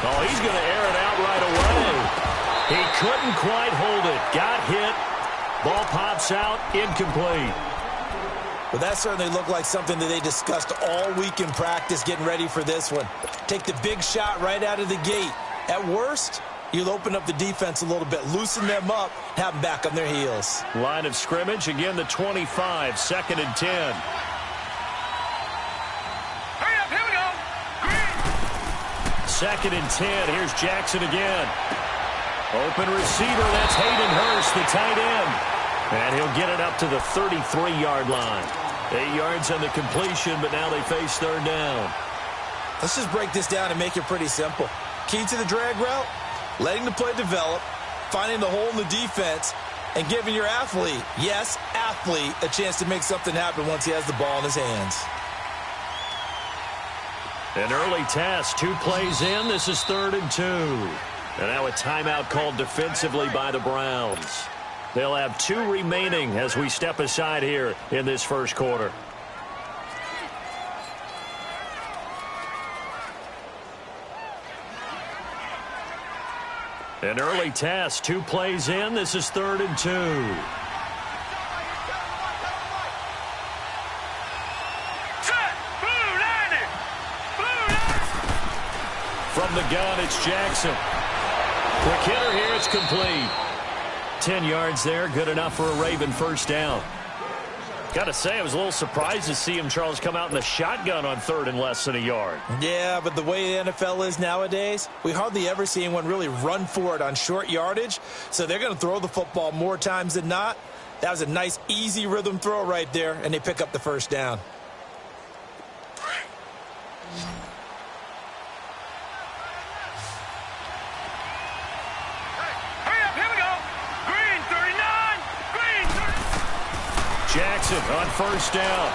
Oh, he's going to air it out right away. He couldn't quite hold it. Got hit. Ball pops out. Incomplete. Well, that certainly looked like something that they discussed all week in practice getting ready for this one. Take the big shot right out of the gate. At worst, you'll open up the defense a little bit, loosen them up, have them back on their heels. Line of scrimmage, again the 25, 2nd and 10. Hurry up, here we go. 2nd and 10, here's Jackson again. Open receiver, that's Hayden Hurst, the tight end. And he'll get it up to the 33-yard line. 8 yards on the completion, but now they face 3rd down. Let's just break this down and make it pretty simple. Key to the drag route, letting the play develop, finding the hole in the defense, and giving your athlete, yes, athlete, a chance to make something happen once he has the ball in his hands. An early test, 2 plays in. This is 3rd and 2. And now a timeout called defensively by the Browns. They'll have 2 remaining as we step aside here in this first quarter. An early test, 2 plays in. This is 3rd and 2. From the gun, it's Jackson. Quick hitter here, it's complete. 10 yards there, good enough for a Raven first down. Got to say, I was a little surprised to see him, Charles, come out in the shotgun on 3rd and less than a yard. Yeah, but the way the NFL is nowadays, we hardly ever see anyone really run for it on short yardage. So they're going to throw the football more times than not. That was a nice, easy rhythm throw right there, and they pick up the first down. Jackson on first down.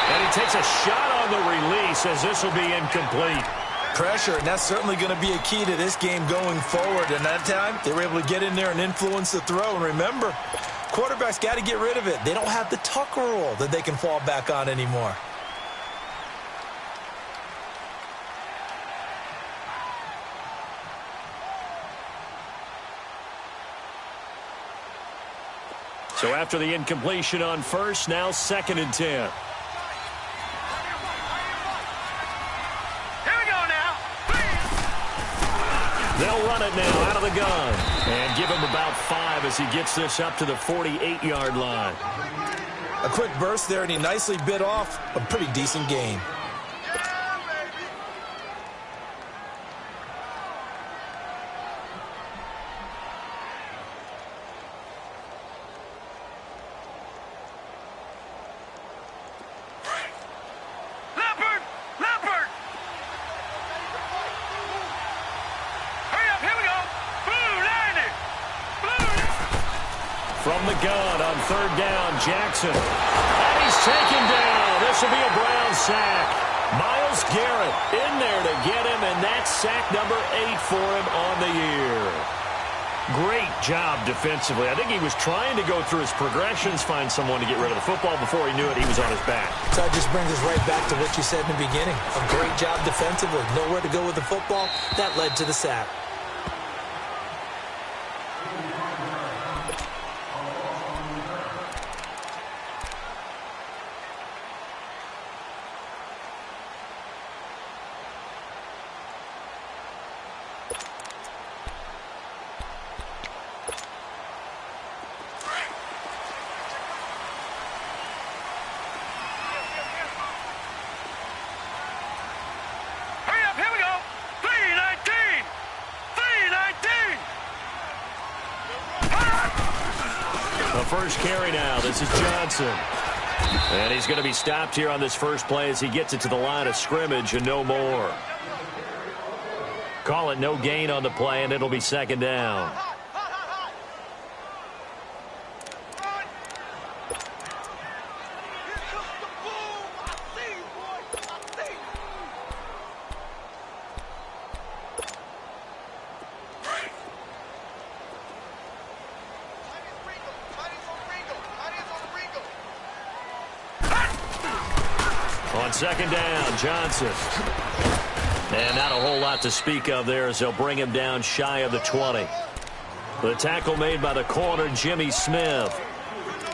And he takes a shot on the release as this will be incomplete. Pressure, and that's certainly going to be a key to this game going forward. And that time, they were able to get in there and influence the throw. And remember, quarterbacks got to get rid of it. They don't have the tuck rule that they can fall back on anymore. So after the incompletion on first, now 2nd and 10. Here we go now. They'll run it now out of the gun. And give him about 5 as he gets this up to the 48-yard line. A quick burst there, and he nicely bit off a pretty decent gain. From the gun on 3rd down, Jackson. And he's taken down. This will be a Brown sack. Myles Garrett in there to get him, and that's sack number 8 for him on the year. Great job defensively. I think he was trying to go through his progressions, find someone to get rid of the football. Before he knew it, he was on his back. So that just brings us right back to what you said in the beginning. A great job defensively. Nowhere to go with the football. That led to the sack. First carry now. This is Johnson. And he's going to be stopped here on this first play as he gets it to the line of scrimmage and no more. Call it no gain on the play, and it'll be 2nd down. On 2nd down, Johnson. And not a whole lot to speak of there as they'll bring him down shy of the 20. The tackle made by the corner, Jimmy Smith.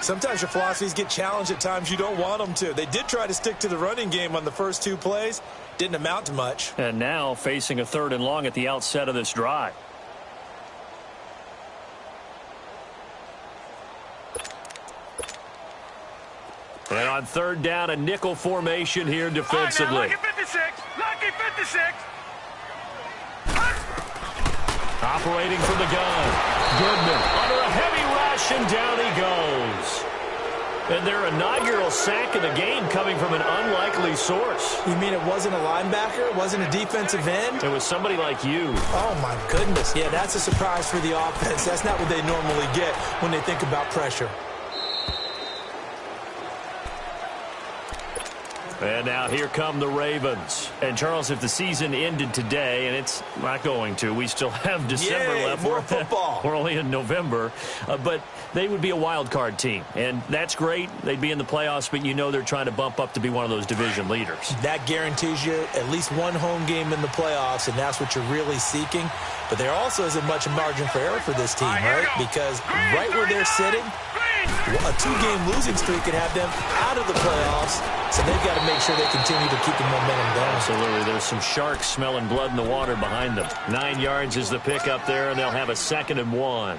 Sometimes your philosophies get challenged at times you don't want them to. They did try to stick to the running game on the first 2 plays. Didn't amount to much. And now facing a 3rd and long at the outset of this drive. And on 3rd down, a nickel formation here defensively. Right now, lucky 56. Lucky 56. Operating from the gun. Goodman under a heavy rush, and down he goes. And their inaugural sack of the game coming from an unlikely source. You mean it wasn't a linebacker? It wasn't a defensive end? It was somebody like you. Oh, my goodness. Yeah, that's a surprise for the offense. That's not what they normally get when they think about pressure. And now here come the Ravens. And, Charles, if the season ended today, and it's not going to, we still have December left. More football. We're only in November. But they would be a wild card team. And that's great. They'd be in the playoffs, but you know they're trying to bump up to be one of those division leaders. That guarantees you at least one home game in the playoffs, and that's what you're really seeking. But there also isn't much margin for error for this team, right? Because right where they're sitting, a 2-game losing streak could have them out of the playoffs, so they've got to make sure they continue to keep the momentum down. Absolutely. There's some sharks smelling blood in the water behind them. 9 yards is the pick up there, and they'll have a 2nd and 1.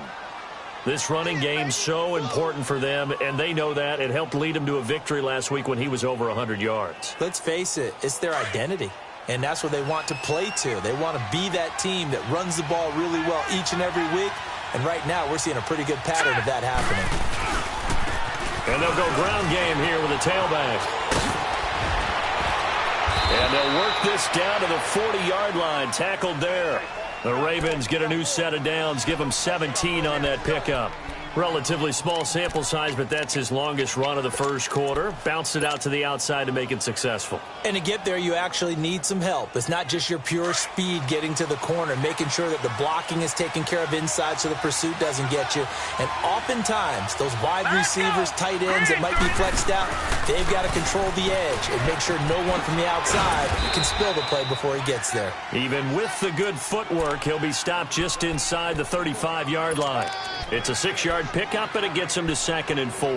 This running game's so important for them, and they know that. It helped lead them to a victory last week when he was over 100 yards. Let's face it, it's their identity, and that's what they want to play to. They want to be that team that runs the ball really well each and every week, and right now we're seeing a pretty good pattern of that happening. And they'll go ground game here with a tailback. And they'll work this down to the 40-yard line, tackled there. The Ravens get a new set of downs, give them 17 on that pickup. Relatively small sample size, but that's his longest run of the first quarter. Bounced it out to the outside to make it successful. And to get there, you actually need some help. It's not just your pure speed getting to the corner, making sure that the blocking is taken care of inside so the pursuit doesn't get you. And oftentimes, those wide receivers, tight ends that might be flexed out, they've got to control the edge and make sure no one from the outside can spill the play before he gets there. Even with the good footwork, he'll be stopped just inside the 35-yard line. It's a 6-yard pickup, and it gets him to 2nd and 4.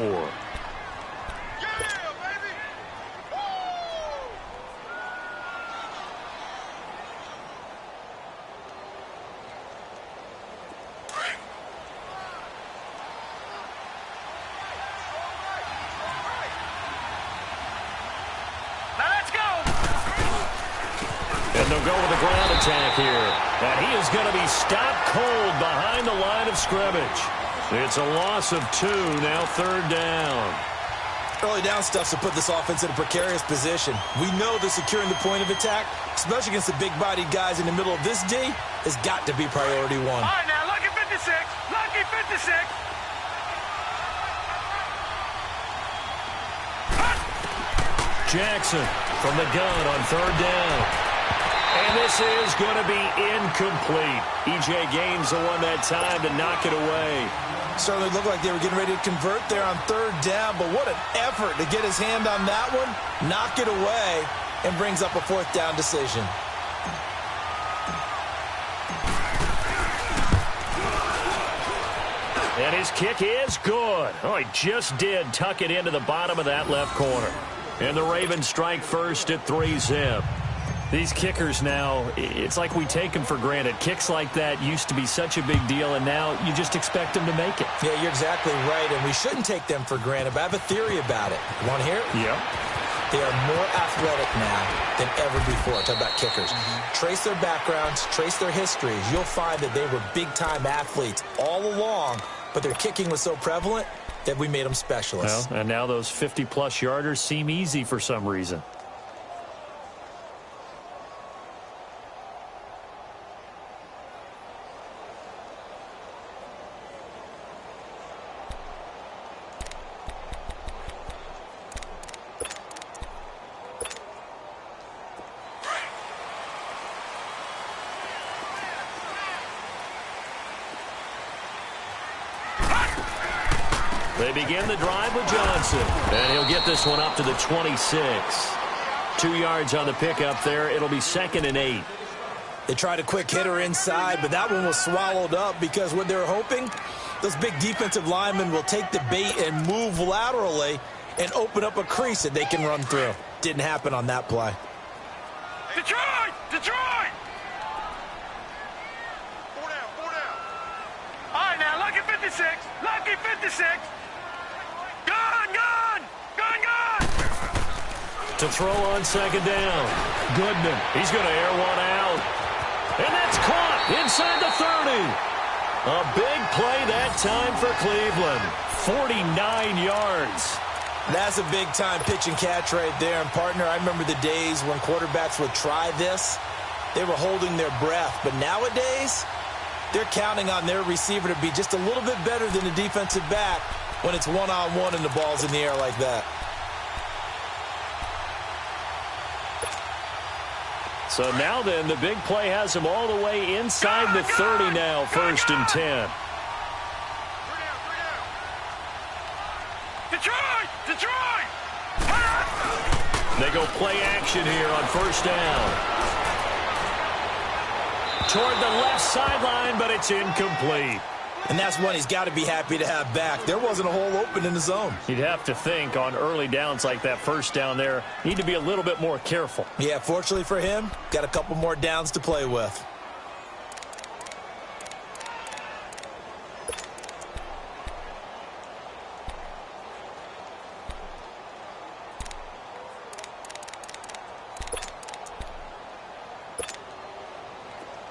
And they'll go with a ground attack here. And he is going to be stopped cold behind the line of scrimmage. It's a loss of 2, now 3rd down. Early down stuff to put this offense in a precarious position. We know that securing the point of attack, especially against the big-bodied guys in the middle of this D, has got to be priority 1. All right, now, lucky 56. Lucky 56. Jackson from the gun on 3rd down. And this is going to be incomplete. E.J. Gaines the one that time to knock it away. Certainly looked like they were getting ready to convert there on 3rd down, but what an effort to get his hand on that one, knock it away, and brings up a 4th down decision. And his kick is good. Oh, he just did tuck it into the bottom of that left corner. And the Ravens strike first at 3-zip. These kickers now, it's like we take them for granted. Kicks like that used to be such a big deal, and now you just expect them to make it. Yeah, you're exactly right, and we shouldn't take them for granted, but I have a theory about it. You want to hear it? Yep. They are more athletic now than ever before. Talk about kickers. Trace their backgrounds, trace their histories. You'll find that they were big-time athletes all along, but their kicking was so prevalent that we made them specialists. Well, and now those 50-plus yarders seem easy for some reason. They begin the drive with Johnson. And he'll get this one up to the 26. 2 yards on the pickup there. It'll be 2nd and 8. They tried a quick hitter inside, but that one was swallowed up because what they're hoping, those big defensive linemen will take the bait and move laterally and open up a crease that they can run through. Didn't happen on that play. Detroit! Detroit! 4 down, 4 down. All right, now, lucky 56. Lucky 56. Gun, gun! Gun, gun! To throw on 2nd down. Goodman. He's going to air one out. And that's caught inside the 30. A big play that time for Cleveland. 49 yards. That's a big-time pitch and catch right there. And, partner, I remember the days when quarterbacks would try this. They were holding their breath. But nowadays, they're counting on their receiver to be just a little bit better than the defensive back when it's one-on-one and the ball's in the air like that. So now then, the big play has him all the way inside the 30 now, 1st and 10. Detroit! Detroit! They go play action here on 1st down. Toward the left sideline, but it's incomplete. And that's one he's got to be happy to have back. There wasn't a hole open in the zone. You'd have to think on early downs like that 1st down there, need to be a little bit more careful. Yeah, fortunately for him, got a couple more downs to play with.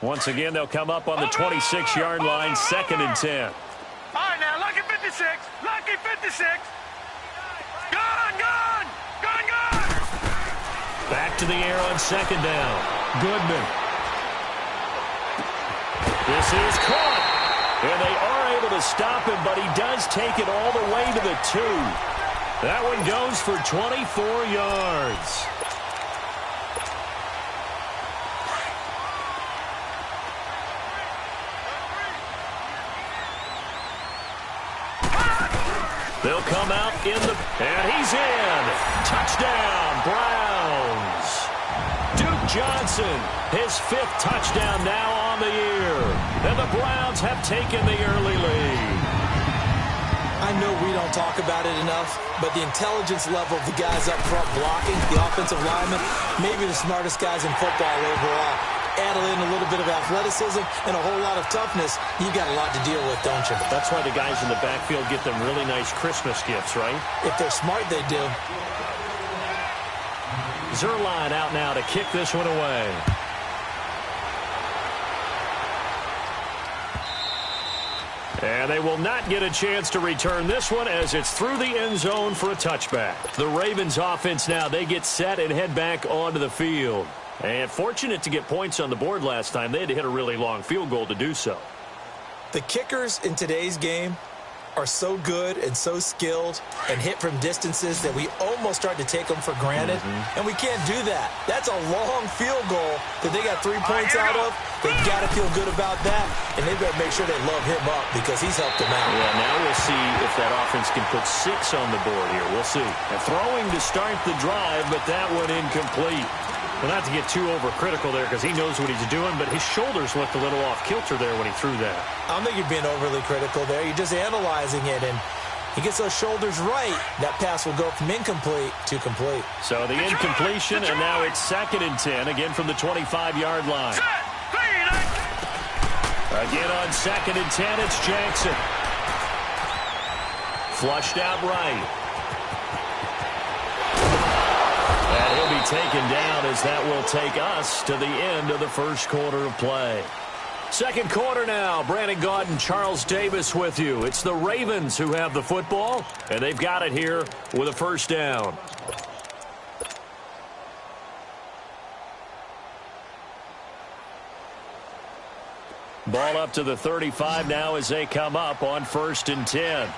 Once again, they'll come up on the 26-yard line, 2nd and 10. All right, now, lucky 56. Lucky 56. Gun, gun! Gun, gun! Back to the air on 2nd down. Goodman. This is caught. And they are able to stop him, but he does take it all the way to the 2. That one goes for 24 yards. They'll come out in the... And he's in. Touchdown, Browns. Duke Johnson, his 5th touchdown now on the year. And the Browns have taken the early lead. I know we don't talk about it enough, but the intelligence level of the guys up front blocking, the offensive linemen, maybe the smartest guys in football overall. Add in a little bit of athleticism and a whole lot of toughness, you got a lot to deal with, don't you? That's why the guys in the backfield get them really nice Christmas gifts, right? If they're smart, they do. Zerline out now to kick this one away. And they will not get a chance to return this one as it's through the end zone for a touchback. The Ravens offense now, they get set and head back onto the field. And fortunate to get points on the board last time. They had to hit a really long field goal to do so. The kickers in today's game are so good and so skilled and hit from distances that we almost start to take them for granted. And we can't do that. That's a long field goal that they got 3 points out of. They've got to feel good about that, and they better make sure they love him up because he's helped them out. Yeah, now we'll see if that offense can put 6 on the board here. We'll see. And throwing to start the drive, but that one incomplete. Well, not to get too overcritical there because he knows what he's doing, but his shoulders looked a little off kilter there when he threw that. I don't think you're being overly critical there. You're just analyzing it, and he gets those shoulders right. That pass will go from incomplete to complete. So the incompletion, and now it's 2nd and 10, again from the 25-yard line. Again on 2nd and 10, it's Jackson. Flushed out right. And he'll be taken down as that will take us to the end of the 1st quarter of play. 2nd quarter now. Brandon Gaudin, Charles Davis with you. It's the Ravens who have the football, and they've got it here with a 1st down. Ball up to the 35 now as they come up on 1st and 10.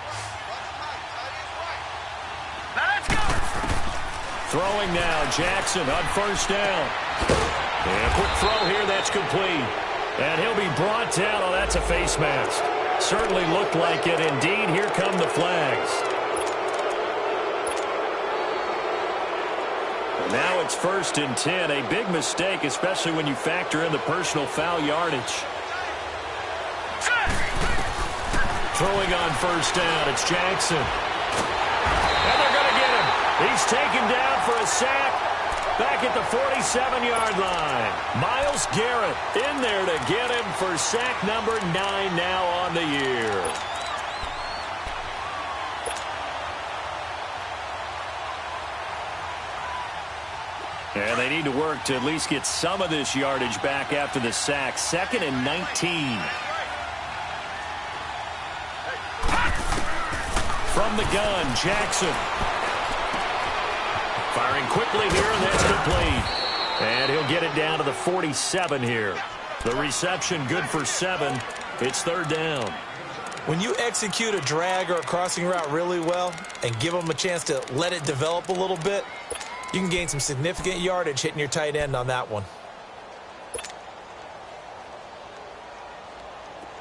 Throwing now, Jackson on 1st down. And quick throw here, that's complete. And he'll be brought down. Oh, that's a face mask. Certainly looked like it. Indeed, here come the flags. Now it's 1st and 10. A big mistake, especially when you factor in the personal foul yardage. Throwing on 1st down, it's Jackson. And they're going to get him. He's taken down for a sack back at the 47-yard line. Myles Garrett in there to get him for sack number 9 now on the year. And they need to work to at least get some of this yardage back after the sack. 2nd and 19. From the gun, Jackson. Firing quickly here, and that's complete. And he'll get it down to the 47 here. The reception good for 7. It's 3rd down. When you execute a drag or a crossing route really well and give them a chance to let it develop a little bit, you can gain some significant yardage hitting your tight end on that one.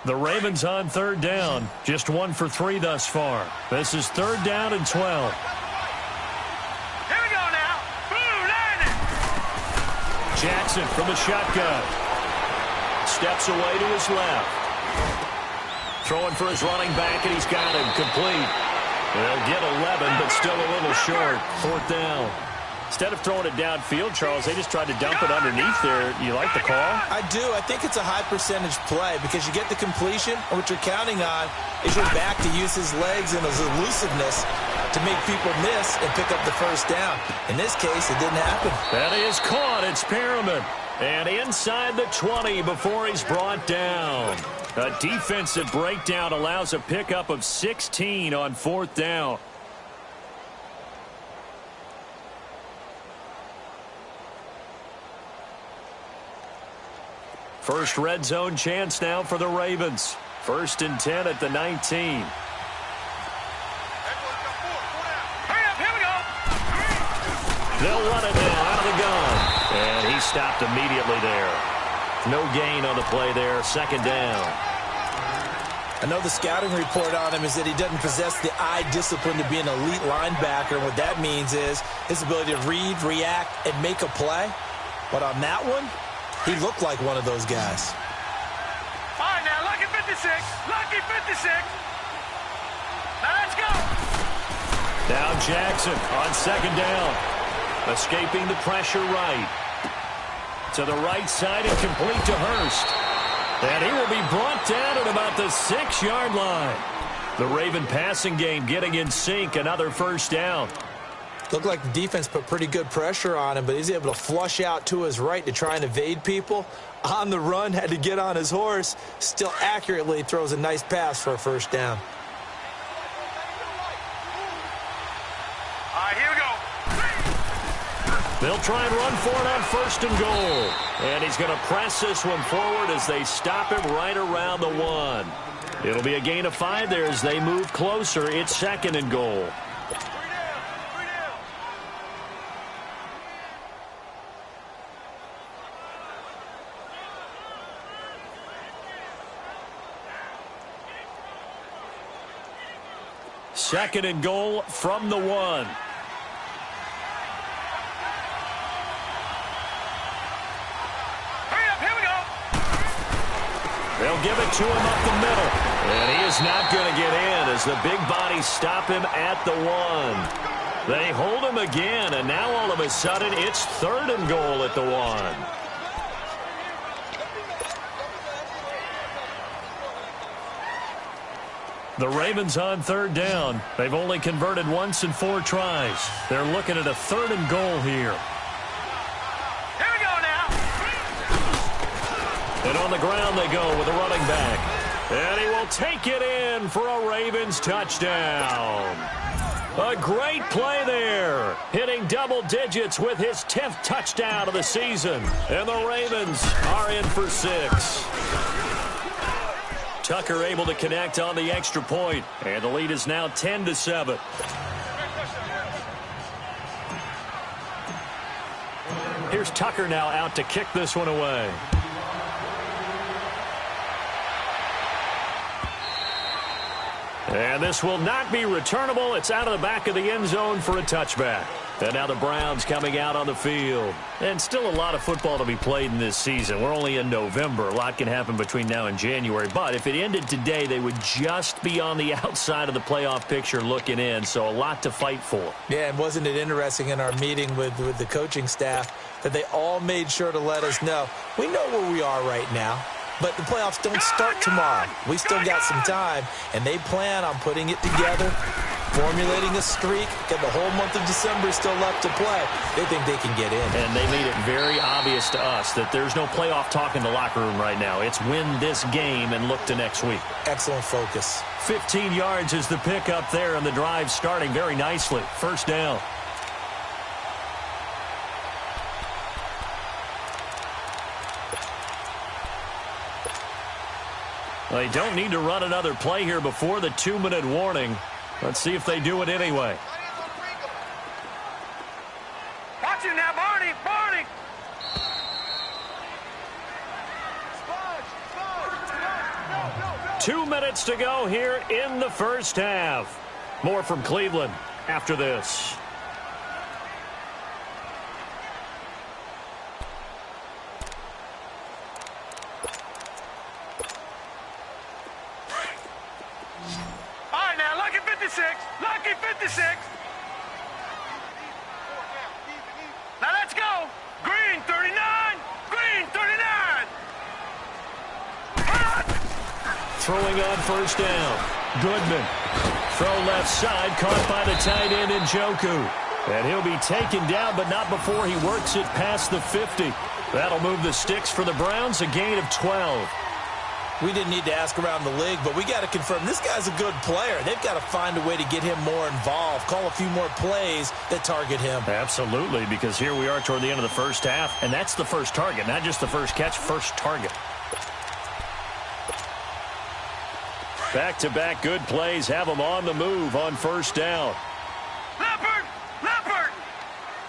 The Ravens on 3rd down. Just 1 for 3 thus far. This is 3rd down and 12. Here we go now. Boom, landing. Jackson from the shotgun. Steps away to his left. Throwing for his running back, and he's got him complete. They'll get 11, but still a little short. 4th down. Instead of throwing it downfield, Charles, they just tried to dump it underneath there. You like the call? I do. I think it's a high percentage play because you get the completion, and what you're counting on is your back to use his legs and his elusiveness to make people miss and pick up the 1st down. In this case, it didn't happen. That is caught. It's Perriman. And inside the 20 before he's brought down. A defensive breakdown allows a pickup of 16 on 4th down. First red zone chance now for the Ravens. 1st and 10 at the 19. Hurry up, here we go. They'll run it now out of the gun. And he stopped immediately there. No gain on the play there. 2nd down. I know the scouting report on him is that he doesn't possess the eye discipline to be an elite linebacker. And what that means is his ability to read, react, and make a play. But on that one, he looked like one of those guys. All right, now, lucky 56. Lucky 56. Now, let's go. Now Jackson on 2nd down. Escaping the pressure right. To the right side and complete to Hurst. And he will be brought down at about the 6-yard line. The Raven passing game getting in sync. Another 1st down. Looked like the defense put pretty good pressure on him, but he's able to flush out to his right to try and evade people. On the run, had to get on his horse. Still accurately throws a nice pass for a 1st down. All right, here we go. They'll try and run for it on 1st and goal. And he's going to press this one forward as they stop him right around the 1. It'll be a gain of 5 there as they move closer. It's 2nd and goal. Second and goal from the 1. Hurry up, here we go. They'll give it to him up the middle. And he is not going to get in as the big bodies stop him at the 1. They hold him again, and now all of a sudden it's 3rd and goal at the 1. The Ravens on 3rd down. They've only converted once in 4 tries. They're looking at a 3rd and goal here. Here we go now. And on the ground they go with a running back. And he will take it in for a Ravens touchdown. A great play there. Hitting double digits with his 10th touchdown of the season. And the Ravens are in for 6. Tucker able to connect on the extra point, and the lead is now 10-7. Here's Tucker now out to kick this one away. And this will not be returnable. It's out of the back of the end zone for a touchback. And now the Browns coming out on the field. And still a lot of football to be played in this season. We're only in November. A lot can happen between now and January. But if it ended today, they would just be on the outside of the playoff picture looking in. So a lot to fight for. Yeah, and wasn't it interesting in our meeting with the coaching staff that they all made sure to let us know, we know where we are right now, but the playoffs don't start tomorrow. We still got some time, and they plan on putting it together, formulating a streak, get the whole month of December still left to play. They think they can get in. And they made it very obvious to us that there's no playoff talk in the locker room right now. It's win this game and look to next week. Excellent focus. 15 yards is the pick up there, and the drive starting very nicely. First down. They don't need to run another play here before the 2-minute warning. Let's see if they do it anyway. Watch it now, Barney! Barney! 2 minutes to go here in the first half. More from Cleveland after this. Lucky 56. Now let's go. Green 39. Green 39. Throwing on first down. Goodman. Throw left side, caught by the tight end Njoku. And he'll be taken down, but not before he works it past the 50. That'll move the sticks for the Browns, a gain of 12. We didn't need to ask around the league, but we got to confirm this guy's a good player. They've got to find a way to get him more involved, call a few more plays that target him. Absolutely, because here we are toward the end of the first half, and that's the first target, not just the first catch, first target. Back-to-back good plays have them on the move on first down. Leopard! Leopard!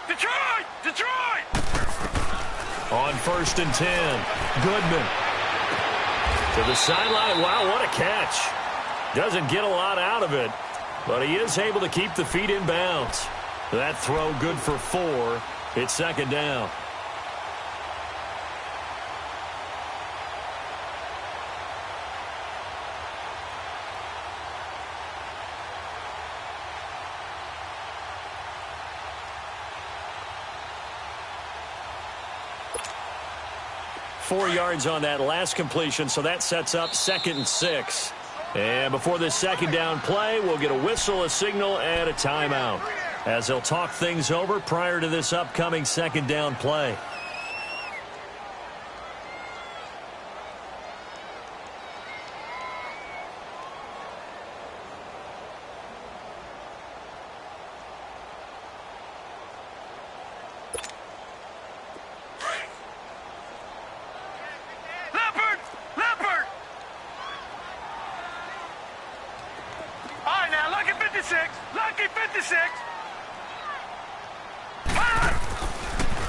Detroit! Detroit! On 1st and 10, Goodman. To the sideline. Wow, what a catch. Doesn't get a lot out of it, but he is able to keep the feet in bounds. That throw good for 4. It's second down. Four yards on that last completion, so that sets up 2nd and 6. And before this second down play, we'll get a whistle, a signal, and a timeout, as they'll talk things over prior to this upcoming second down play.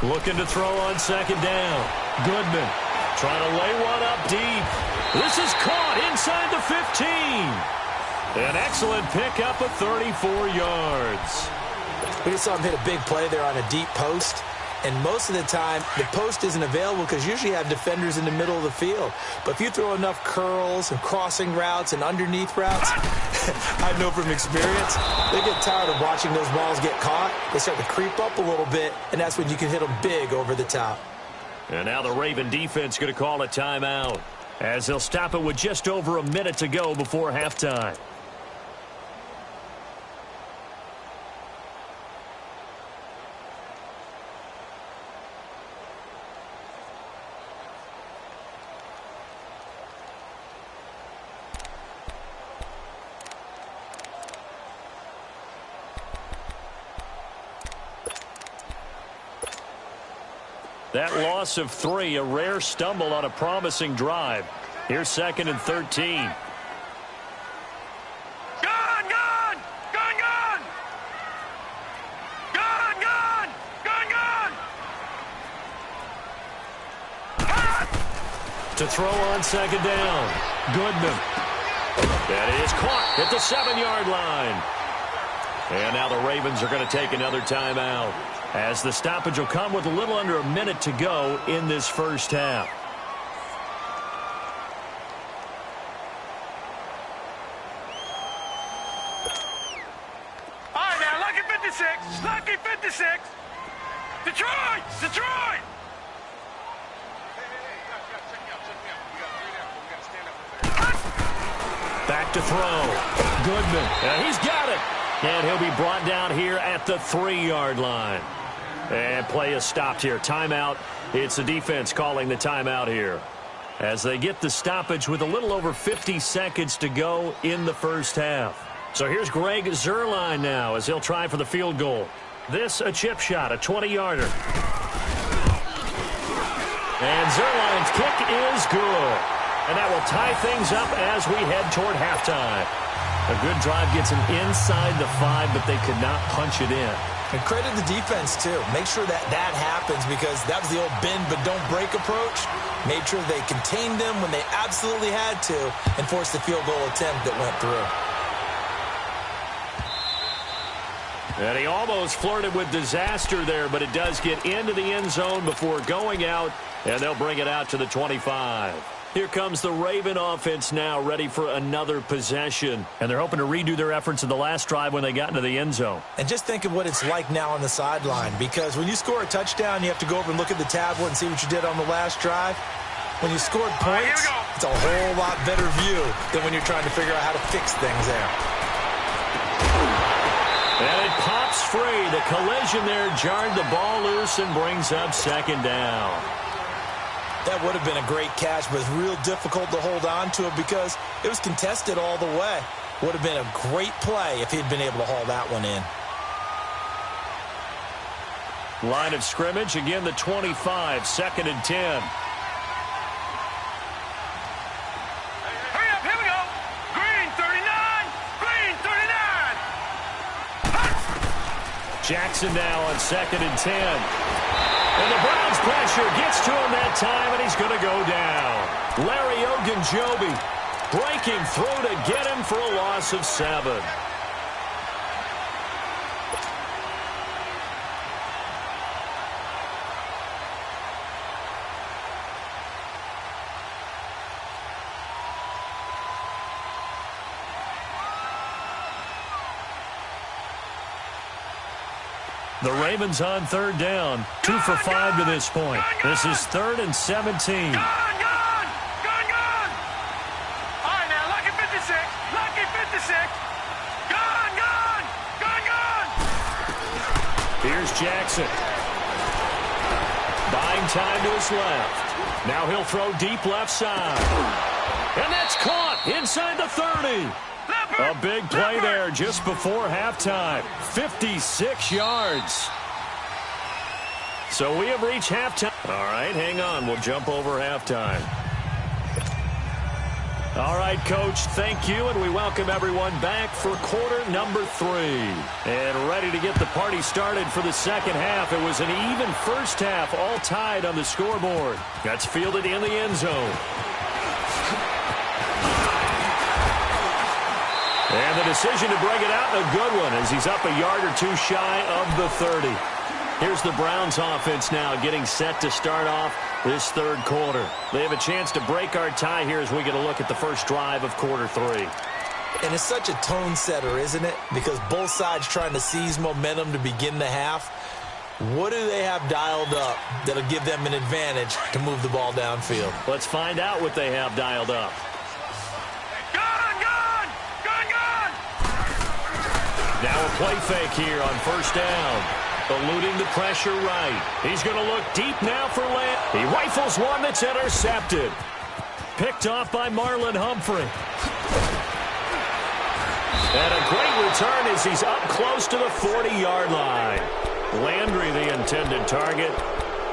Looking to throw on second down. Goodman trying to lay one up deep. This is caught inside the 15. An excellent pickup of 34 yards. We just saw him hit a big play there on a deep post. And most of the time, the post isn't available because usually you have defenders in the middle of the field. But if you throw enough curls and crossing routes and underneath routes, I know from experience, they get tired of watching those balls get caught. They start to creep up a little bit, and that's when you can hit them big over the top. And now the Raven defense going to call a timeout, as they'll stop it with just over a minute to go before halftime. That loss of 3, a rare stumble on a promising drive. Here's 2nd and 13. Gone, gone! Gone, gone! Gone, gone! Gone, gone! To throw on second down. Goodman. That is caught at the 7-yard line. And now the Ravens are going to take another timeout, as the stoppage will come with a little under a minute to go in this first half. All right, now, lucky 56. Lucky 56. Detroit! Detroit! Back to throw. Goodman. And he's got it. And he'll be brought down here at the 3-yard line. And play is stopped here. Timeout. It's the defense calling the timeout here, as they get the stoppage with a little over 50 seconds to go in the first half. So here's Greg Zuerlein now as he'll try for the field goal. This a chip shot, a 20-yarder. And Zuerlein's kick is good. And that will tie things up as we head toward halftime. A good drive gets them inside the 5, but they could not punch it in. And credit the defense, too. Make sure that happens, because that was the old bend but don't break approach. Made sure they contained them when they absolutely had to and forced the field goal attempt that went through. And he almost flirted with disaster there, but it does get into the end zone before going out, and they'll bring it out to the 25. Here comes the Raven offense now, ready for another possession. And they're hoping to redo their efforts in the last drive when they got into the end zone. And just think of what it's like now on the sideline, because when you score a touchdown, you have to go over and look at the tablet and see what you did on the last drive. When you scored points, it's a whole lot better view than when you're trying to figure out how to fix things there. And it pops free. The collision there jarred the ball loose and brings up second down. That would have been a great catch, but it's real difficult to hold on to it because it was contested all the way. Would have been a great play if he'd been able to haul that one in. Line of scrimmage, again the 25, 2nd and 10. Hurry up, here we go. Green 39, green 39. Jackson now on 2nd and 10. And the Browns pressure gets to him that time, and he's going to go down. Larry Ogunjobi breaking through to get him for a loss of 7. The Ravens on 3rd down, 2 for 5 to this point. This is 3rd and 17. Gone! All right, now, lucky 56, lucky 56. Gone! Here's Jackson. Buying time to his left. Now he'll throw deep left side. And that's caught inside the 30. A big play there just before halftime. 56 yards. So we have reached halftime. All right, hang on. We'll jump over halftime. All right, Coach, thank you, and we welcome everyone back for quarter number 3. And ready to get the party started for the second half. It was an even first half, all tied on the scoreboard. That's fielded in the end zone. And the decision to break it out, a good one, as he's up a yard or two shy of the 30. Here's the Browns offense now getting set to start off this third quarter. They have a chance to break our tie here as we get a look at the first drive of quarter 3. And it's such a tone setter, isn't it? Because both sides trying to seize momentum to begin the half. What do they have dialed up that'll give them an advantage to move the ball downfield? Let's find out what they have dialed up. Now a play fake here on first down. Eluding the pressure right. He's going to look deep now for Land. He rifles one that's intercepted. Picked off by Marlon Humphrey. And a great return as he's up close to the 40-yard line. Landry the intended target.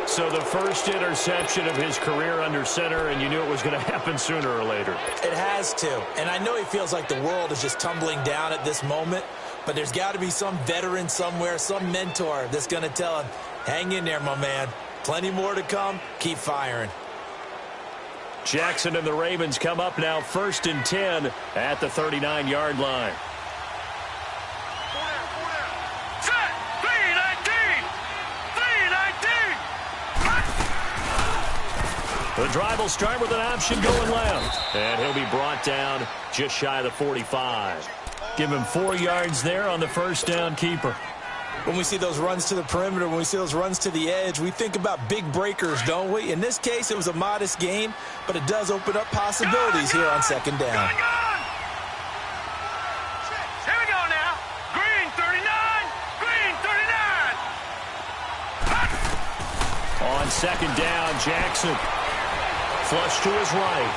So the first interception of his career under center, and you knew it was going to happen sooner or later. It has to. And I know he feels like the world is just tumbling down at this moment, but there's got to be some veteran somewhere, some mentor that's going to tell him, hang in there, my man. Plenty more to come. Keep firing. Jackson and the Ravens come up now 1st and 10 at the 39-yard line. The drive will start with an option going left. And he'll be brought down just shy of the 45. Give him 4 yards there on the first down keeper. When we see those runs to the perimeter, when we see those runs to the edge, we think about big breakers, don't we? In this case, it was a modest gain, but it does open up possibilities here on second down. Here we go now. Green 39. Green 39. On second down, Jackson. Flush to his right.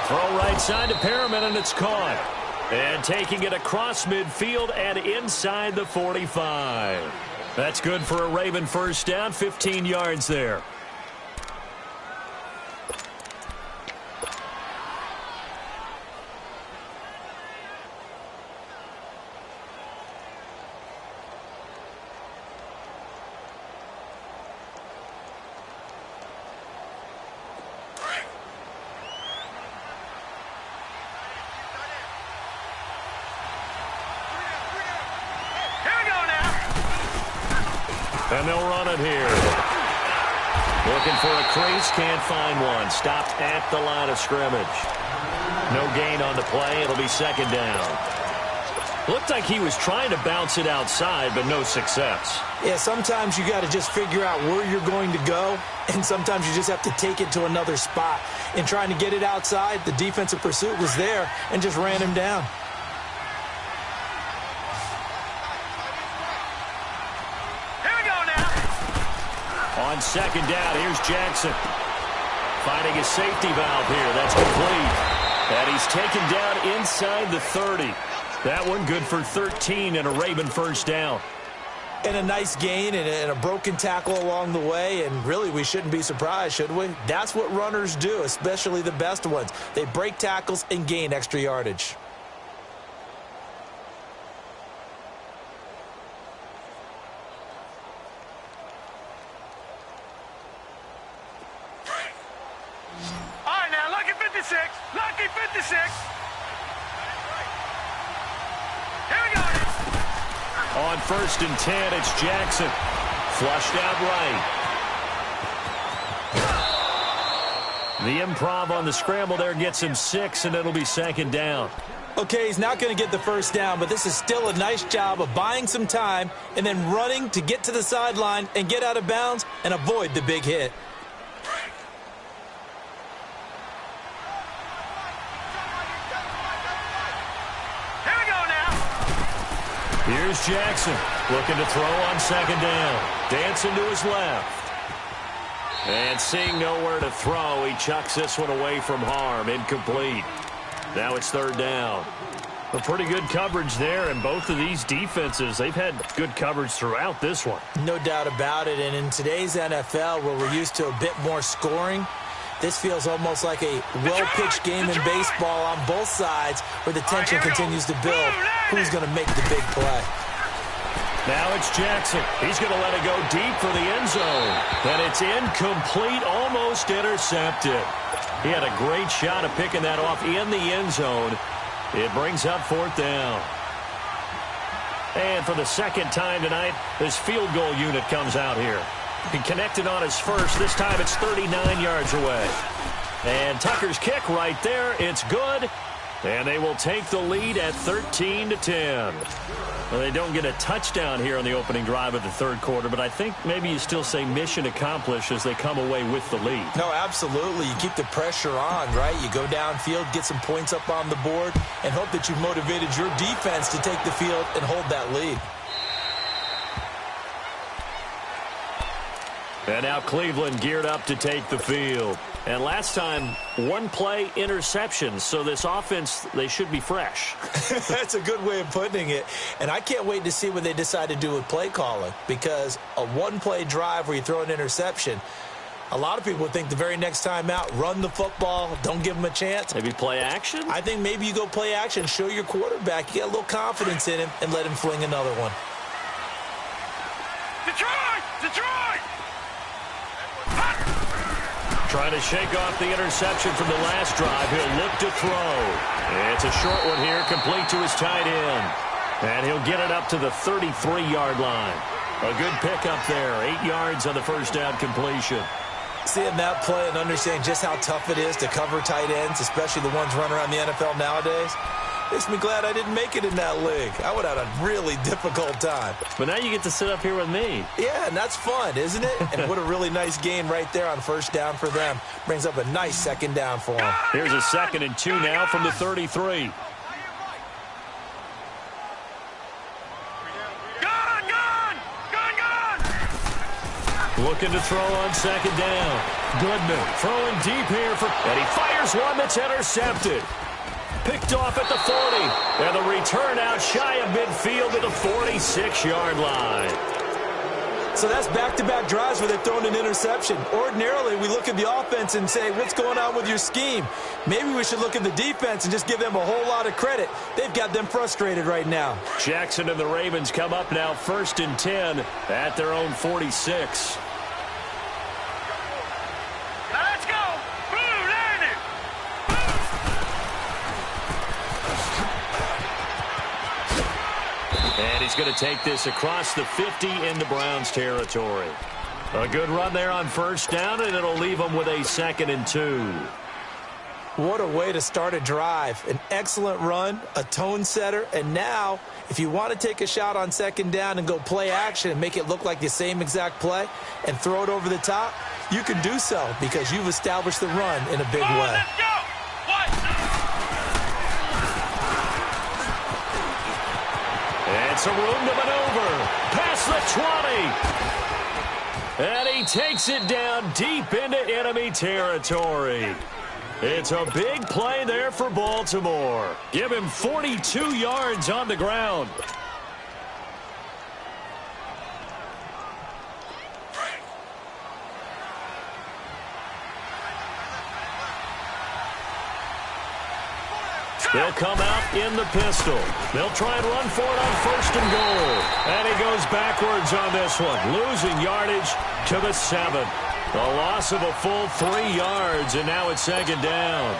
Throw right side to Perriman, and it's caught. And taking it across midfield and inside the 45. That's good for a Raven first down, 15 yards there. And they'll run it here. Looking for a crease, can't find one. Stopped at the line of scrimmage. No gain on the play. It'll be second down. Looked like he was trying to bounce it outside, but no success. Yeah, sometimes you got to just figure out where you're going to go, and sometimes you just have to take it to another spot. In trying to get it outside, the defensive pursuit was there and just ran him down. On second down, here's Jackson. Finding a safety valve here. That's complete. And he's taken down inside the 30. That one good for 13 and a Raven first down. And a nice gain and a broken tackle along the way. And really, we shouldn't be surprised, should we? That's what runners do, especially the best ones. They break tackles and gain extra yardage. Lucky 56. Here we go. On first and 10, it's Jackson. Flushed out right. The improv on the scramble there gets him 6, and it'll be second down. Okay, he's not going to get the first down, but this is still a nice job of buying some time and then running to get to the sideline and get out of bounds and avoid the big hit. Here's Jackson, looking to throw on second down. Dancing to his left. And seeing nowhere to throw, he chucks this one away from harm. Incomplete. Now it's third down. A pretty good coverage there, and both of these defenses, they've had good coverage throughout this one. No doubt about it, and in today's NFL, where we're used to a bit more scoring, this feels almost like a well-pitched game in baseball on both sides where the tension continues to build. Who's going to make the big play? Now it's Jackson. He's going to let it go deep for the end zone. And it's incomplete, almost intercepted. He had a great shot of picking that off in the end zone. It brings up fourth down. And for the second time tonight, this field goal unit comes out here. He connected on his first. This time it's 39 yards away. And Tucker's kick right there. It's good. And they will take the lead at 13-10. Well, they don't get a touchdown here on the opening drive of the third quarter, but I think maybe you still say mission accomplished as they come away with the lead. No, absolutely. You keep the pressure on, right? You go downfield, get some points up on the board, and hope that you've motivated your defense to take the field and hold that lead. And now Cleveland geared up to take the field. And last time, one play interception. So this offense, they should be fresh. That's a good way of putting it. And I can't wait to see what they decide to do with play calling. Because a one-play drive where you throw an interception, a lot of people would think the very next time out, run the football, don't give them a chance. Maybe play action? I think maybe you go play action, show your quarterback, you get a little confidence in him, and let him fling another one. Detroit! Detroit! Trying to shake off the interception from the last drive. He'll look to throw. It's a short one here, complete to his tight end. And he'll get it up to the 33-yard line. A good pickup there, 8 yards on the first down completion. Seeing that play and understanding just how tough it is to cover tight ends, especially the ones running around the NFL nowadays, makes me glad I didn't make it in that league. I would have had a really difficult time. But now you get to sit up here with me. Yeah, and that's fun, isn't it? And what a really nice gain right there on first down for them. Brings up a nice second down for them. Here's a 2nd and 2 now from the 33. Looking to throw on 2nd down. Goodman throwing deep here and he fires one that's intercepted. Picked off at the 40. And the return out shy of midfield to the 46-yard line. So that's back-to-back drives where they've thrown an interception. Ordinarily, we look at the offense and say, what's going on with your scheme? Maybe we should look at the defense and just give them a whole lot of credit. They've got them frustrated right now. Jackson and the Ravens come up now 1st and 10 at their own 46. And he's going to take this across the 50 into Browns territory. A good run there on 1st down, and it'll leave them with a 2nd and 2. What a way to start a drive. An excellent run, a tone setter, and now if you want to take a shot on 2nd down and go play action and make it look like the same exact play and throw it over the top, you can do so because you've established the run in a big way. Let's go! And some room to maneuver. Past the 20. And he takes it down deep into enemy territory. It's a big play there for Baltimore. Give him 42 yards on the ground. They'll come out in the pistol. They'll try and run for it on 1st and goal. And he goes backwards on this one, losing yardage to the 7. A loss of a full 3 yards, and now it's 2nd down.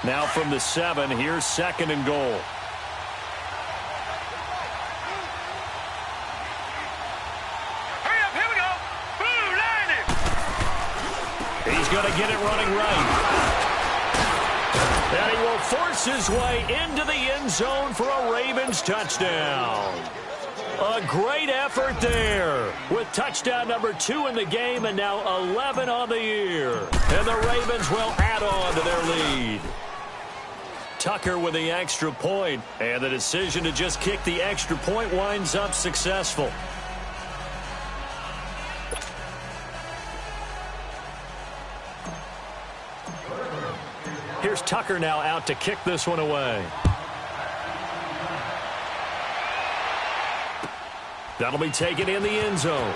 Now from the 7, here's 2nd and goal. He's going to get it running right. And he will force his way into the end zone for a Ravens touchdown. A great effort there with touchdown number 2 in the game and now 11 on the year. And the Ravens will add on to their lead. Tucker with the extra point, and the decision to just kick the extra point winds up successful. Here's Tucker now out to kick this one away. That'll be taken in the end zone.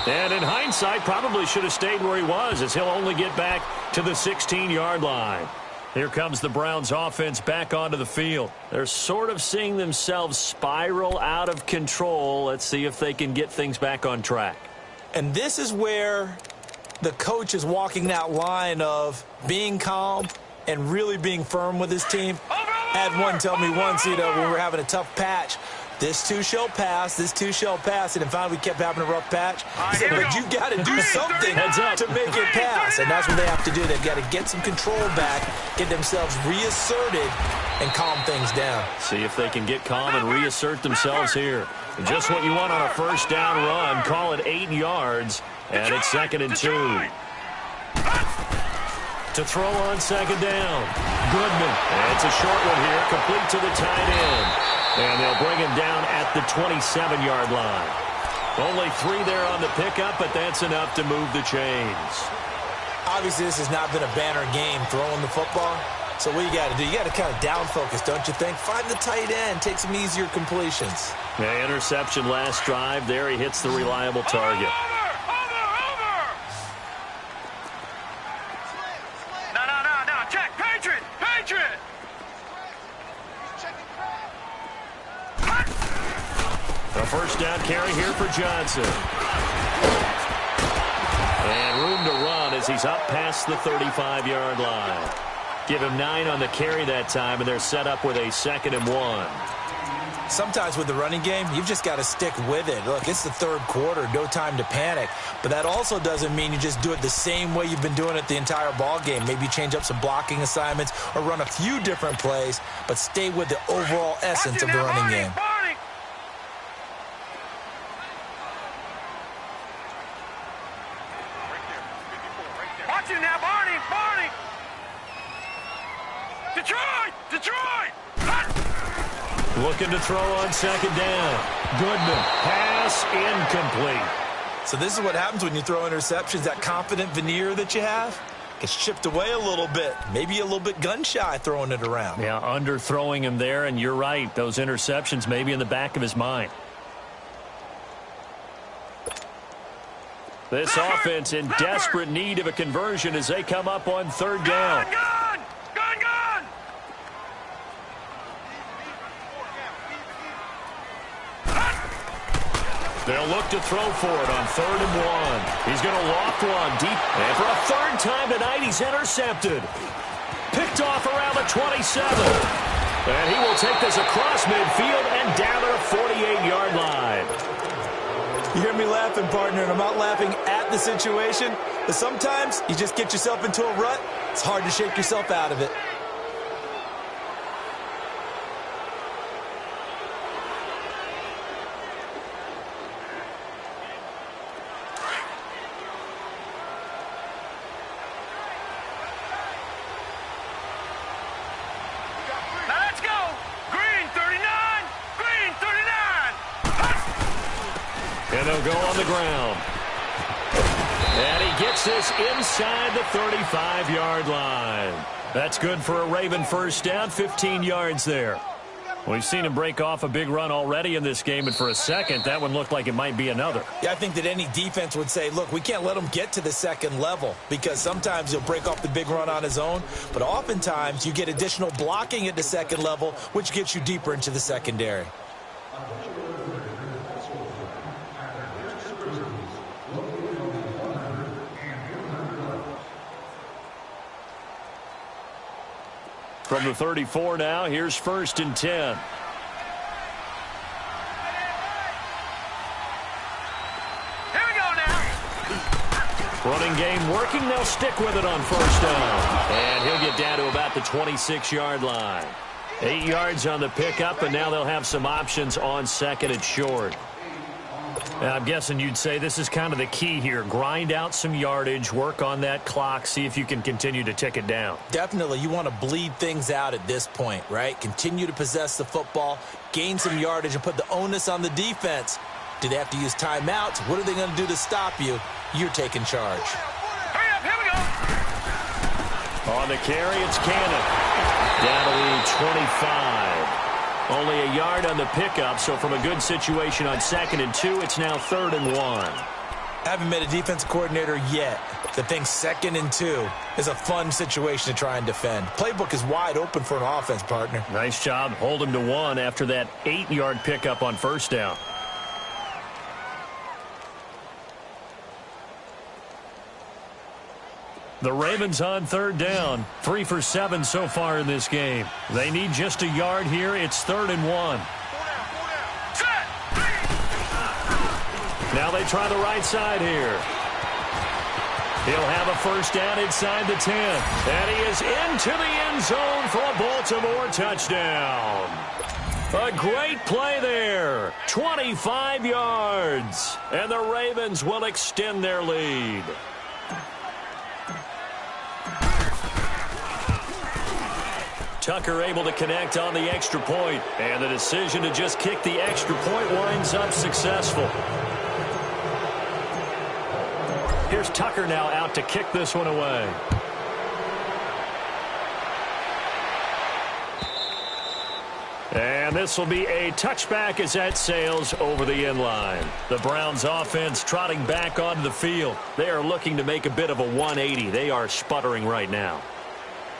And in hindsight, probably should have stayed where he was, as he'll only get back to the 16-yard line. Here comes the Browns offense back onto the field. They're sort of seeing themselves spiral out of control. Let's see if they can get things back on track. And this is where the coach is walking that line of being calm and really being firm with his team. I had one tell me once, when we were having a tough patch, this too shall pass, this too shall pass, and finally we kept having a rough patch. He said, but you got to do something to make it pass, and that's what they have to do. They've got to get some control back, get themselves reasserted, and calm things down. See if they can get calm and reassert themselves here. Just what you want on a first down run. Call it 8 yards, and it's 2nd and 2. To throw on 2nd down. Goodman. And it's a short one here, complete to the tight end. And they'll bring him down at the 27-yard line. Only 3 there on the pickup, but that's enough to move the chains. Obviously, this has not been a banner game throwing the football. So what you got to do, you got to kind of down focus, don't you think? Find the tight end, take some easier completions. Yeah, interception last drive. There he hits the reliable target. No, check, Patriot! A first down carry here for Johnson. And room to run as he's up past the 35-yard line. Give him 9 on the carry that time, and they're set up with a 2nd and 1. Sometimes with the running game, you've just got to stick with it. Look, it's the third quarter, no time to panic. But that also doesn't mean you just do it the same way you've been doing it the entire ball game. Maybe change up some blocking assignments or run a few different plays, but stay with the overall essence of the running game. Watch it now, Barney! Barney! Detroit! Looking to throw on 2nd down. Goodman. Pass incomplete. So this is what happens when you throw interceptions. That confident veneer that you have gets chipped away a little bit. Maybe a little bit gun-shy throwing it around. Yeah, underthrowing him there, and you're right. Those interceptions may be in the back of his mind. This offense in desperate need of a conversion as they come up on 3rd down. Gun! They'll look to throw for it on 3rd and 1. He's going to loft one deep. And for a 3rd time tonight, he's intercepted. Picked off around the 27. And he will take this across midfield and down to the 48-yard line. You hear me laughing, partner, and I'm not laughing at the situation, but sometimes you just get yourself into a rut. It's hard to shake yourself out of it. And they'll go on the ground. And he gets this inside the 35-yard line. That's good for a Raven 1st down, 15 yards there. We've seen him break off a big run already in this game, and for a second, that one looked like it might be another. Yeah, I think that any defense would say, look, we can't let him get to the 2nd level, because sometimes he'll break off the big run on his own, but oftentimes you get additional blocking at the 2nd level, which gets you deeper into the secondary. From the 34 now, here's 1st and 10. Here we go now. Running game working. They'll stick with it on 1st down. And he'll get down to about the 26-yard line. 8 yards on the pickup, and now they'll have some options on 2nd and short. Now, I'm guessing you'd say this is kind of the key here. Grind out some yardage, work on that clock, see if you can continue to tick it down. Definitely. You want to bleed things out at this point, right? Continue to possess the football, gain some yardage, and put the onus on the defense. Do they have to use timeouts? What are they going to do to stop you? You're taking charge. Hurry up, here we go. On the carry, it's Cannon. Down to the 25. Only a yard on the pickup, so from a good situation on 2nd and 2, it's now 3rd and 1. Haven't met a defense coordinator yet that thinks 2nd and 2 is a fun situation to try and defend. Playbook is wide open for an offense, partner. Nice job. Hold him to 1 after that 8-yard pickup on 1st down. The Ravens on 3rd down. 3 for 7 so far in this game. They need just a yard here. It's 3rd and 1. Now they try the right side here. He'll have a 1st down inside the 10. And he is into the end zone for a Baltimore touchdown. A great play there. 25 yards. And the Ravens will extend their lead. Tucker able to connect on the extra point, and the decision to just kick the extra point winds up successful. Here's Tucker now out to kick this one away. And this will be a touchback as that sails over the end line. The Browns offense trotting back onto the field. They are looking to make a bit of a 180. They are sputtering right now.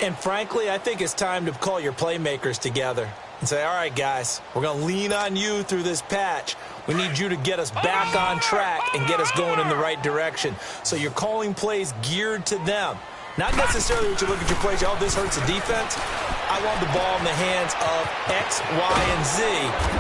And frankly, I think it's time to call your playmakers together and say, all right, guys, we're going to lean on you through this patch. We need you to get us back on track and get us going in the right direction. So you're calling plays geared to them. Not necessarily what you look at your plays, oh, this hurts the defense. I want the ball in the hands of X, Y, and Z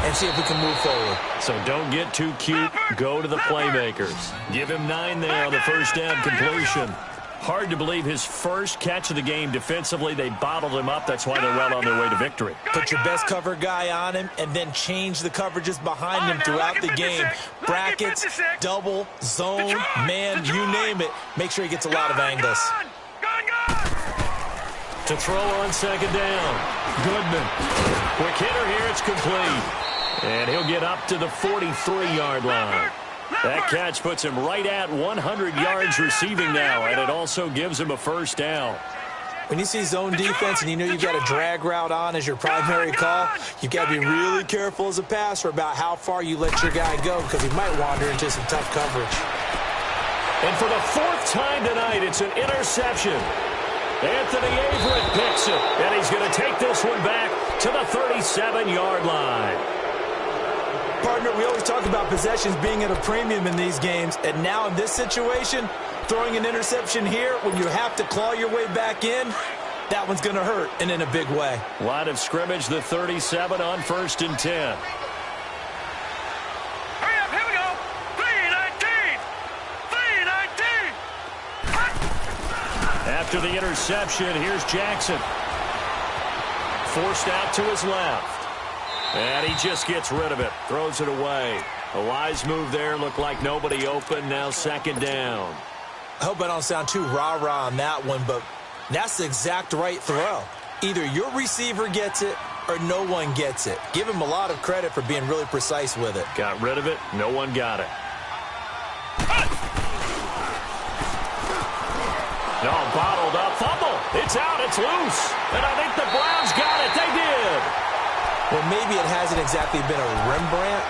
and see if we can move forward. So don't get too cute. Go to the playmakers. Give him 9 there on the first down completion. Hard to believe his first catch of the game defensively. They bottled him up. That's why they're well on their way to victory. Put your best cover guy on him and then change the coverages behind him throughout the game. Brackets, double, zone, man, you name it. Make sure he gets a lot of angles. To throw on second down. Goodman. Quick hitter here. It's complete. And he'll get up to the 43-yard line. That catch puts him right at 100 yards receiving now, and it also gives him a first down. When you see zone defense and you know you've got a drag route on as your primary call, you've got to be really careful as a passer about how far you let your guy go because he might wander into some tough coverage. And for the 4th time tonight, it's an interception. Anthony Averett picks it, and he's going to take this one back to the 37-yard line. Partner, we always talk about possessions being at a premium in these games, and now in this situation, throwing an interception here when you have to claw your way back in, that one's going to hurt, and in a big way. Line of scrimmage, the 37 on 1st and 10. Hurry up, here we go. 3-19. 3-19. After the interception, here's Jackson. Forced out to his left. And he just gets rid of it. Throws it away. A wise move there. Looked like nobody open. Now second down. I hope I don't sound too rah-rah on that one, but that's the exact right throw. Either your receiver gets it or no one gets it. Give him a lot of credit for being really precise with it. Got rid of it. No one got it. No, bottled up. Fumble. It's out. It's loose. And I think the Browns got it. They did. Well, maybe it hasn't exactly been a Rembrandt,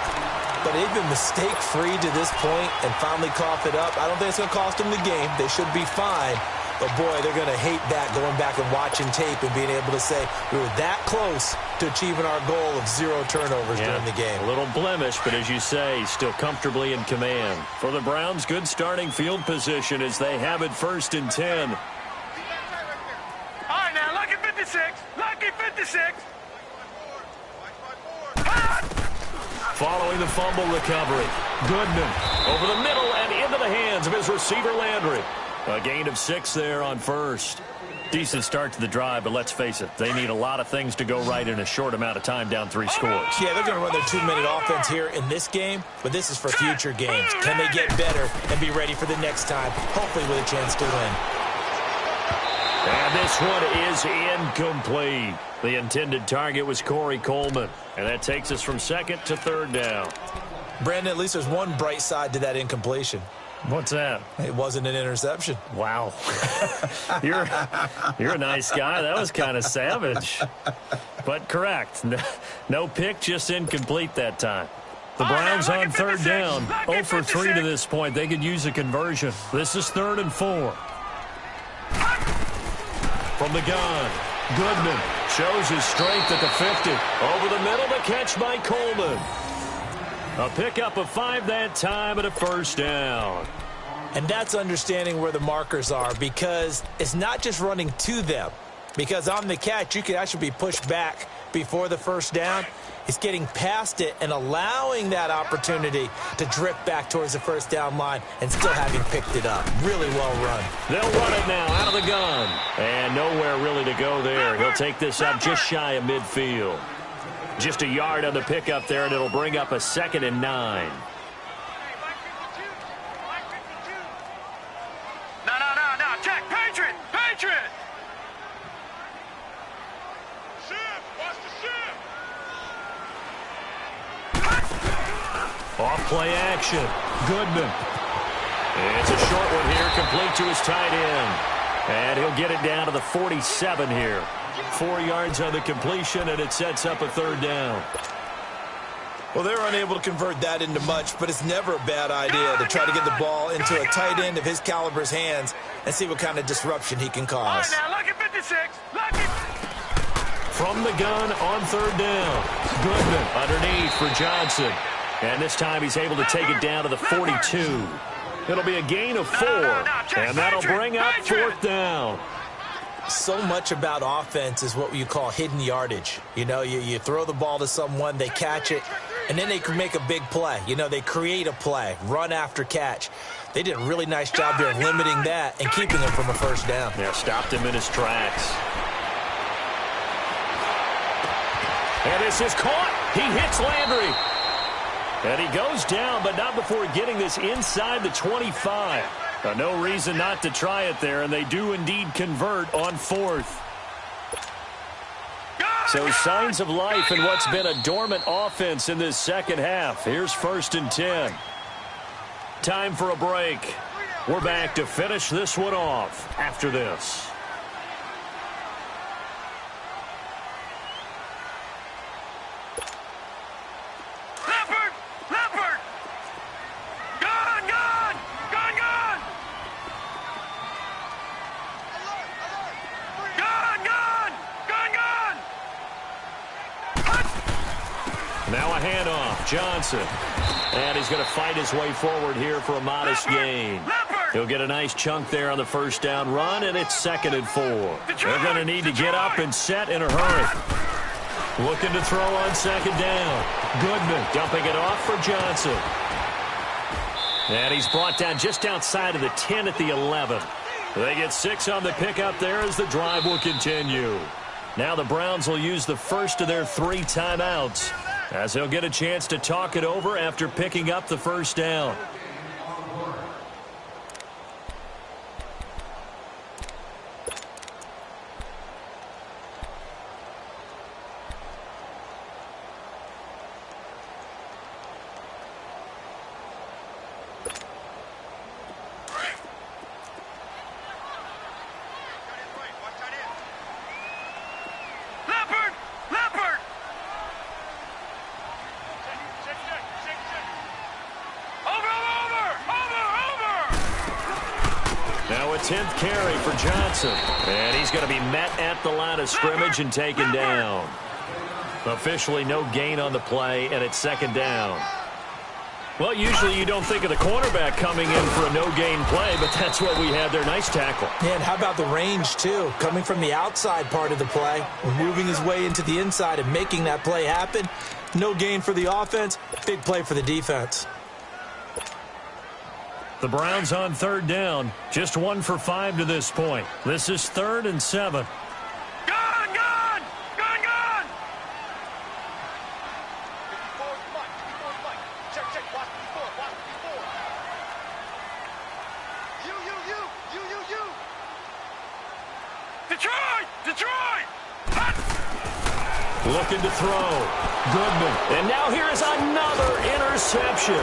but they've been mistake-free to this point and finally coughed it up. I don't think it's going to cost them the game. They should be fine. But, boy, they're going to hate that going back and watching tape and being able to say we were that close to achieving our goal of 0 turnovers during the game. A little blemish, but as you say, still comfortably in command. For the Browns, good starting field position as they have it 1st and 10. All right, now, lucky 56. Lucky 56. Following the fumble recovery, Goodman over the middle and into the hands of his receiver Landry. A gain of 6 there on 1st. Decent start to the drive, but let's face it, they need a lot of things to go right in a short amount of time down 3 scores. Yeah, they're going to run their 2-minute offense here in this game, but this is for future games. Can they get better and be ready for the next time, hopefully with a chance to win? And this one is incomplete. The intended target was Corey Coleman. And that takes us from 2nd to 3rd down. Brandon, at least there's one bright side to that incompletion. What's that? It wasn't an interception. Wow. You're a nice guy. That was kind of savage. But correct. No pick, just incomplete that time. The Browns on 3rd down. 0 for 3 to this point. They could use a conversion. This is 3rd and 4. From the gun, Goodman shows his strength at the 50. Over the middle, the catch by Coleman. A pickup of 5 that time and a first down. And that's understanding where the markers are because it's not just running to them. Because on the catch, you could actually be pushed back before the first down. It's getting past it and allowing that opportunity to drift back towards the first down line and still having picked it up. Really well run. They'll run it now out of the gun. And nowhere really to go there. He'll take this up just shy of midfield. Just a yard on the pickup there, and it'll bring up a 2nd and 9. No. Check. Patriot. Shift. Watch the shift. Off play action. Goodman. It's a short one here, complete to his tight end. And he'll get it down to the 47 here. 4 yards on the completion, and it sets up a 3rd down. Well, they're unable to convert that into much, but it's never a bad idea to try to get the ball into a tight end of his caliber's hands and see what kind of disruption he can cause. All right, now, lucky 56. Lucky. From the gun on 3rd down. Goodman underneath for Johnson. And this time he's able to take it down to the 42. It'll be a gain of 4, and that'll bring up 4th down. So much about offense is what you call hidden yardage. You know, you throw the ball to someone, they catch it, and then they can make a big play. You know, they create a play, run after catch. They did a really nice job there of limiting that and keeping him from a first down. Yeah, stopped him in his tracks. And this is caught. He hits Landry. And he goes down, but not before getting this inside the 25. No reason not to try it there, and they do indeed convert on 4th. So signs of life in what's been a dormant offense in this second half. Here's 1st and 10. Time for a break. We're back to finish this one off after this. Now a handoff, Johnson. And he's going to fight his way forward here for a modest gain. He'll get a nice chunk there on the first down run, and it's 2nd and 4. They're going to need to get up and set in a hurry. Looking to throw on 2nd down. Goodman dumping it off for Johnson. And he's brought down just outside of the 10 at the 11. They get 6 on the pickup there as the drive will continue. Now the Browns will use the first of their 3 timeouts, as he'll get a chance to talk it over after picking up the first down. Now a 10th carry for Johnson. And he's going to be met at the line of scrimmage and taken down. Officially no gain on the play, and it's 2nd down. Well, usually you don't think of the cornerback coming in for a no-gain play, but that's what we had there. Nice tackle. Yeah, and how about the range, too? Coming from the outside part of the play, moving his way into the inside and making that play happen. No gain for the offense, big play for the defense. The Browns on 3rd down. Just 1 for 5 to this point. This is 3rd and 7. Detroit! Looking to throw. Goodman. And now here is another interception.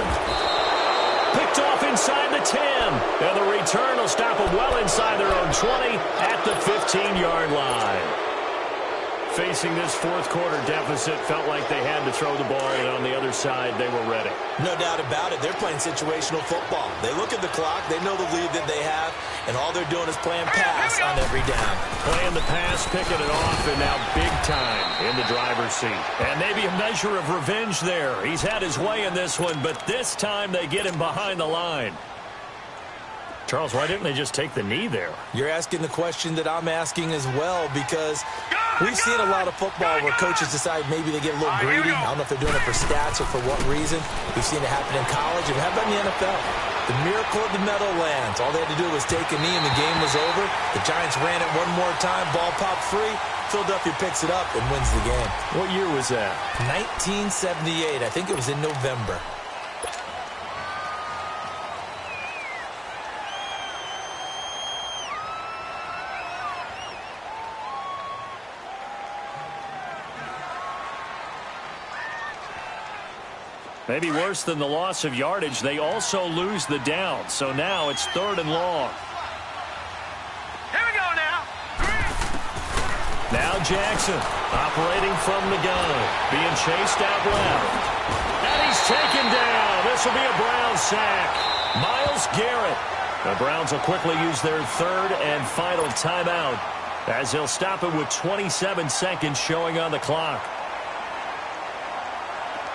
Picked off inside the 10. And the return will stop them well inside their own 20 at the 15-yard line. Facing this fourth quarter deficit, felt like they had to throw the ball, and on the other side, they were ready. No doubt about it. They're playing situational football. They look at the clock, they know the lead that they have, and all they're doing is playing pass on every down. Playing the pass, picking it off, and now big time in the driver's seat. And maybe a measure of revenge there. He's had his way in this one, but this time they get him behind the line. Charles, why didn't they just take the knee there? You're asking the question that I'm asking as well, because we've seen a lot of football where coaches decide maybe they get a little greedy. I don't know if they're doing it for stats or for what reason. We've seen it happen in college, and how about in the NFL? The miracle of the Meadowlands. All they had to do was take a knee, and the game was over. The Giants ran it one more time. Ball popped free. Philadelphia picks it up and wins the game. What year was that? 1978. I think it was in November. Maybe worse than the loss of yardage, they also lose the down. So now it's 3rd and long. Here we go now. Now Jackson operating from the gun, being chased out left. And he's taken down. This will be a Browns sack. Myles Garrett. The Browns will quickly use their 3rd and final timeout, as they'll stop it with 27 seconds showing on the clock.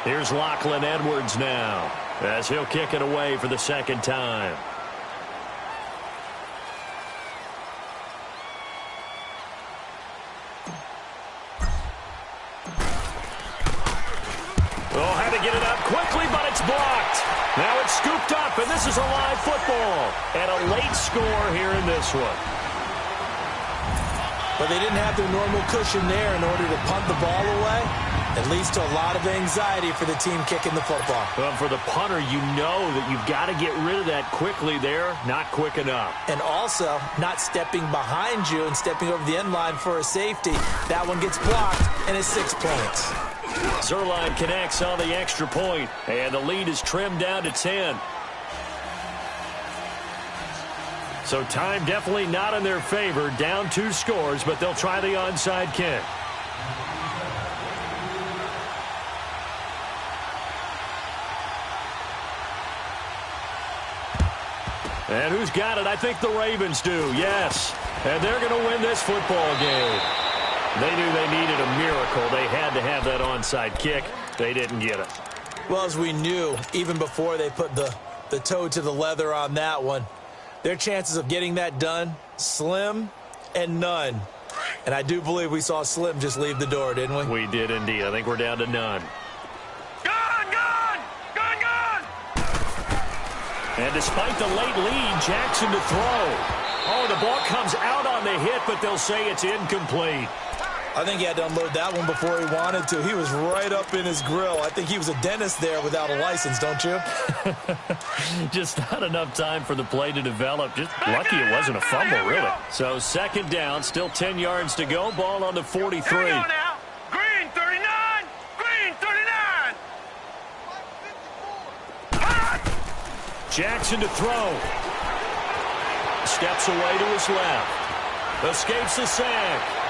Here's Lachlan Edwards now, as he'll kick it away for the second time. Oh, had to get it up quickly, but it's blocked. Now it's scooped up, and this is a live football. And a late score here in this one. But they didn't have their normal cushion there in order to punt the ball away. It leads to a lot of anxiety for the team kicking the football. Well, for the punter, you know that you've got to get rid of that quickly there. Not quick enough. And also, not stepping behind you and stepping over the end line for a safety. That one gets blocked, and it's 6 points. Zerline connects on the extra point, and the lead is trimmed down to 10. So time definitely not in their favor. Down 2 scores, but they'll try the onside kick. And who's got it? I think the Ravens do, yes. And they're going to win this football game. They knew they needed a miracle. They had to have that onside kick. They didn't get it. Well, as we knew, even before they put the toe to the leather on that one, their chances of getting that done, slim and none. And I do believe we saw Slim just leave the door, didn't we? We did indeed. I think we're down to none. Gone, gone! Gone, gone! And despite the late lead, Jackson to throw. Oh, the ball comes out on the hit, but they'll say it's incomplete. I think he had to unload that one before he wanted to. He was right up in his grill. I think he was a dentist there without a license, don't you? Just not enough time for the play to develop. Just lucky it wasn't a fumble, really. So second down, still 10 yards to go. Ball on the 43. Here we go now. Green 39. Green 39. Jackson to throw. Steps away to his left. Escapes the sack.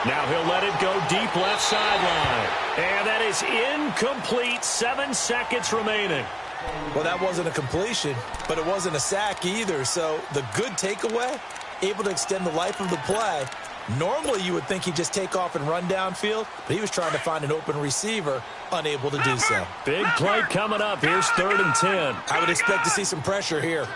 Now he'll let it go deep left sideline. And that is incomplete. 7 seconds remaining. Well, that wasn't a completion, but it wasn't a sack either. So the good takeaway, able to extend the life of the play. Normally you would think he'd just take off and run downfield, but he was trying to find an open receiver, unable to do so. Big play coming up. Here's 3rd and 10. I would expect to see some pressure here.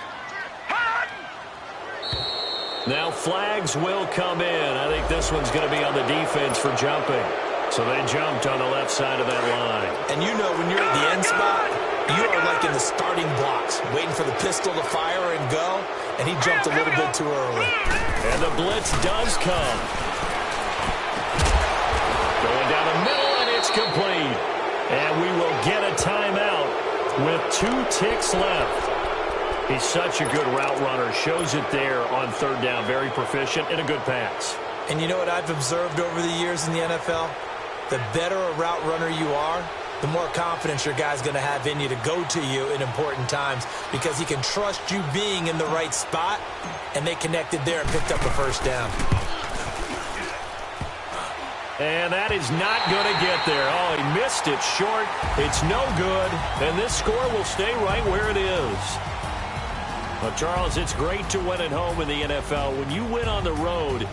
Now flags will come in. I think this one's going to be on the defense for jumping. So they jumped on the left side of that line. And you know when you're at the end spot, you are like in the starting blocks, waiting for the pistol to fire and go, and he jumped a little bit too early. And the blitz does come. Going down the middle, and it's complete. And we will get a timeout with 2 ticks left. He's such a good route runner. Shows it there on 3rd down. Very proficient and a good pass. And you know what I've observed over the years in the NFL? The better a route runner you are, the more confidence your guy's going to have in you to go to you in important times because he can trust you being in the right spot, and they connected there and picked up a 1st down. And that is not going to get there. Oh, he missed it short. It's no good. And this score will stay right where it is. Well, Charles, it's great to win at home in the NFL. When you win on the road,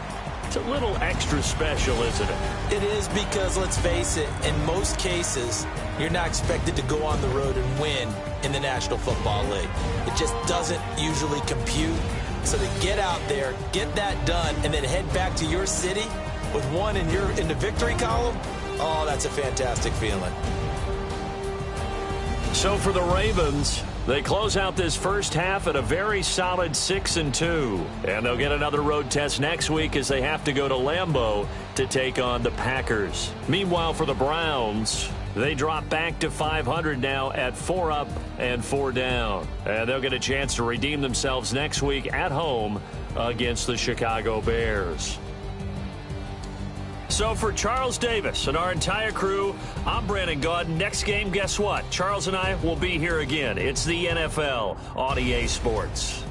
it's a little extra special, isn't it? It is because, let's face it, in most cases, you're not expected to go on the road and win in the National Football League. It just doesn't usually compute. So to get out there, get that done, and then head back to your city with one in the victory column, oh, that's a fantastic feeling. So for the Ravens, they close out this first half at a very solid 6-2. And they'll get another road test next week as they have to go to Lambeau to take on the Packers. Meanwhile, for the Browns, they drop back to 500 now at 4 up and 4 down. And they'll get a chance to redeem themselves next week at home against the Chicago Bears. So for Charles Davis and our entire crew, I'm Brandon Gaudin. Next game, guess what? Charles and I will be here again. It's the NFL on EA Sports.